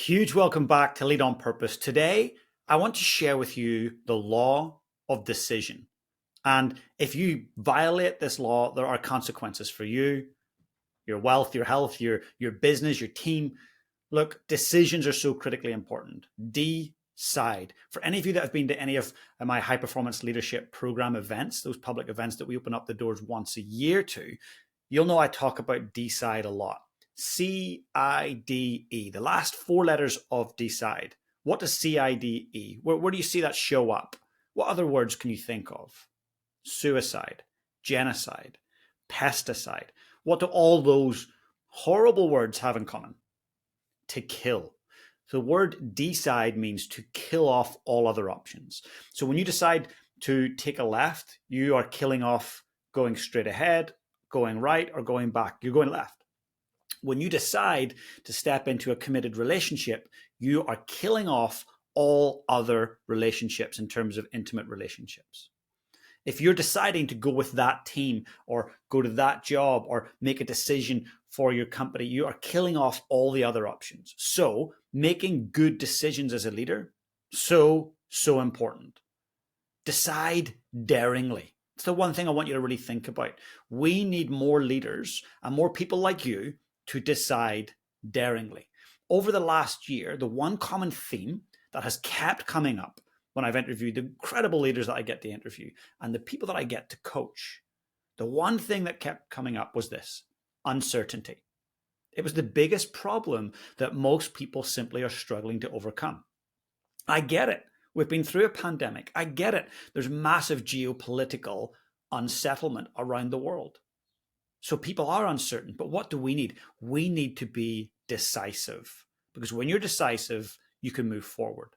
Huge welcome back to Lead on Purpose. Today, I want to share with you the law of decision. And if you violate this law, there are consequences for you, your wealth, your health, your business, your team. Look, decisions are so critically important. Decide. For any of you that have been to any of my high performance leadership program events, those public events that we open up the doors once a year to, you'll know I talk about decide a lot. CIDE, the last four letters of decide. What does CIDE? Where do you see that show up? What other words can you think of? Suicide, genocide, pesticide. What do all those horrible words have in common? To kill. The word decide means to kill off all other options. So when you decide to take a left, you are killing off going straight ahead, going right, or going back. You're going left. When you decide to step into a committed relationship, you are killing off all other relationships in terms of intimate relationships. If you're deciding to go with that team or go to that job or make a decision for your company, you are killing off all the other options. So making good decisions as a leader, so important. Decide daringly. It's the one thing I want you to really think about. We need more leaders and more people like you to decide daringly. Over the last year, the one common theme that has kept coming up when I've interviewed the incredible leaders that I get to interview and the people that I get to coach, the one thing that kept coming up was this: uncertainty. It was the biggest problem that most people simply are struggling to overcome. I get it. We've been through a pandemic. I get it. There's massive geopolitical unsettlement around the world. So people are uncertain, but what do we need? We need to be decisive, because when you're decisive, you can move forward.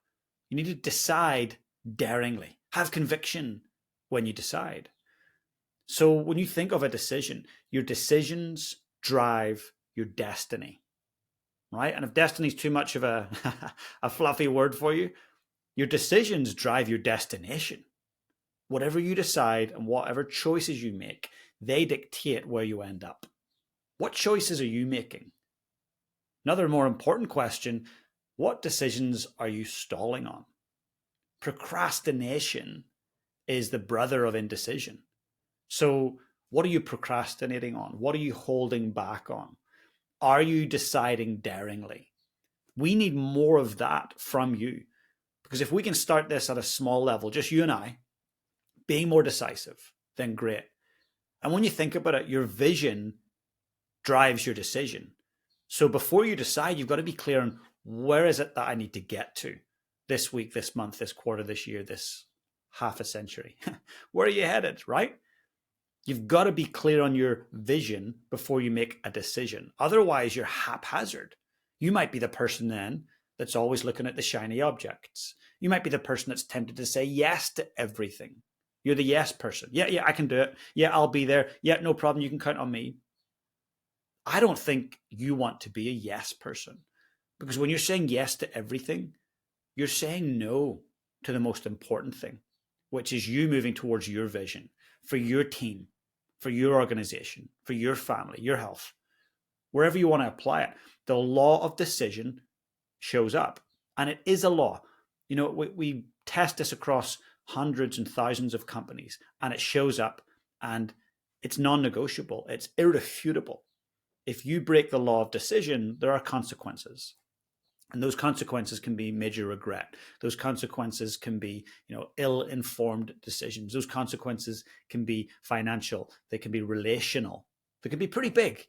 You need to decide daringly, have conviction when you decide. So when you think of a decision, your decisions drive your destiny, right? And if destiny is too much of a, a fluffy word for you, your decisions drive your destination. Whatever you decide and whatever choices you make, they dictate where you end up. What choices are you making? Another more important question: what decisions are you stalling on? Procrastination is the brother of indecision. So what are you procrastinating on? What are you holding back on? Are you deciding daringly? We need more of that from you, because if we can start this at a small level, just you and I, being more decisive, then great. And when you think about it, your vision drives your decision. So before you decide, you've got to be clear on where is it that I need to get to this week, this month, this quarter, this year, this half a century. Where are you headed, right? You've got to be clear on your vision before you make a decision. Otherwise, you're haphazard. You might be the person then that's always looking at the shiny objects. You might be the person that's tempted to say yes to everything. You're the yes person. Yeah, I can do it. Yeah, I'll be there. Yeah, no problem. You can count on me. I don't think you want to be a yes person, because when you're saying yes to everything, you're saying no to the most important thing, which is you moving towards your vision for your team, for your organization, for your family, your health, wherever you want to apply it. The law of decision shows up, and it is a law. You know, we test this across hundreds and thousands of companies, and it shows up, and it's non-negotiable. It's irrefutable. If you break the law of decision, there are consequences. And those consequences can be major regret. Those consequences can be, ill-informed decisions. Those consequences can be financial. They can be relational. They can be pretty big.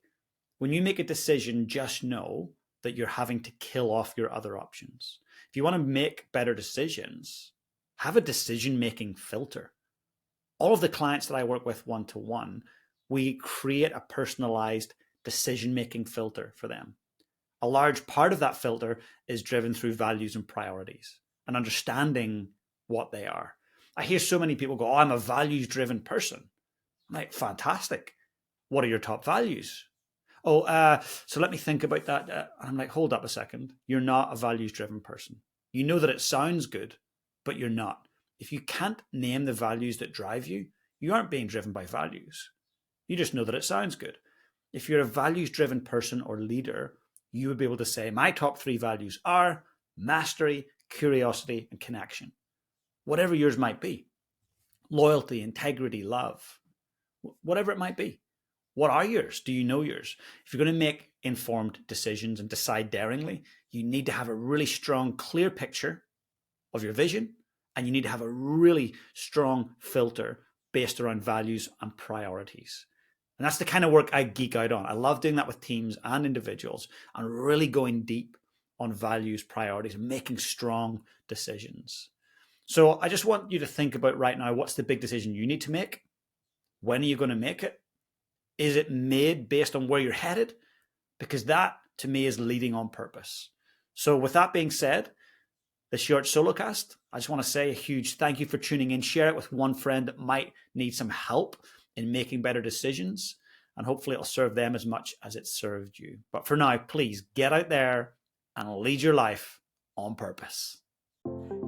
When you make a decision, just know that you're having to kill off your other options. If you want to make better decisions, have a decision-making filter. All of the clients that I work with one-to-one, we create a personalized decision-making filter for them. A large part of that filter is driven through values and priorities and understanding what they are. I hear so many people go, "Oh, I'm a values-driven person." I'm like, fantastic. What are your top values? So let me think about that. I'm like, hold up a second. You're not a values-driven person. You know that it sounds good, but you're not. If you can't name the values that drive you, you aren't being driven by values. You just know that it sounds good. If you're a values-driven person or leader, you would be able to say, my top 3 values are mastery, curiosity, and connection. Whatever yours might be. Loyalty, integrity, love, whatever it might be. What are yours? Do you know yours? If you're going to make informed decisions and decide daringly, you need to have a really strong, clear picture of your vision, and you need to have a really strong filter based around values and priorities. And that's the kind of work I geek out on. I love doing that with teams and individuals and really going deep on values, priorities, and making strong decisions. So I just want you to think about right now, what's the big decision you need to make? When are you going to make it? Is it made based on where you're headed? Because that, to me, is leading on purpose. So with that being said, the short solocast, I just want to say a huge thank you for tuning in. Share it with one friend that might need some help in making better decisions. And hopefully it'll serve them as much as it served you. But for now, please get out there and lead your life on purpose.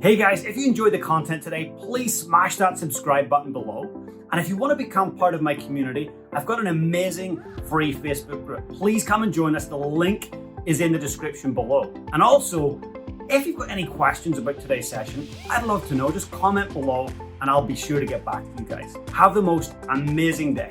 Hey guys, if you enjoyed the content today, please smash that subscribe button below. And if you want to become part of my community, I've got an amazing free Facebook group. Please come and join us. The link is in the description below. And also, if you've got any questions about today's session, I'd love to know. Just comment below and I'll be sure to get back to you guys. Have the most amazing day.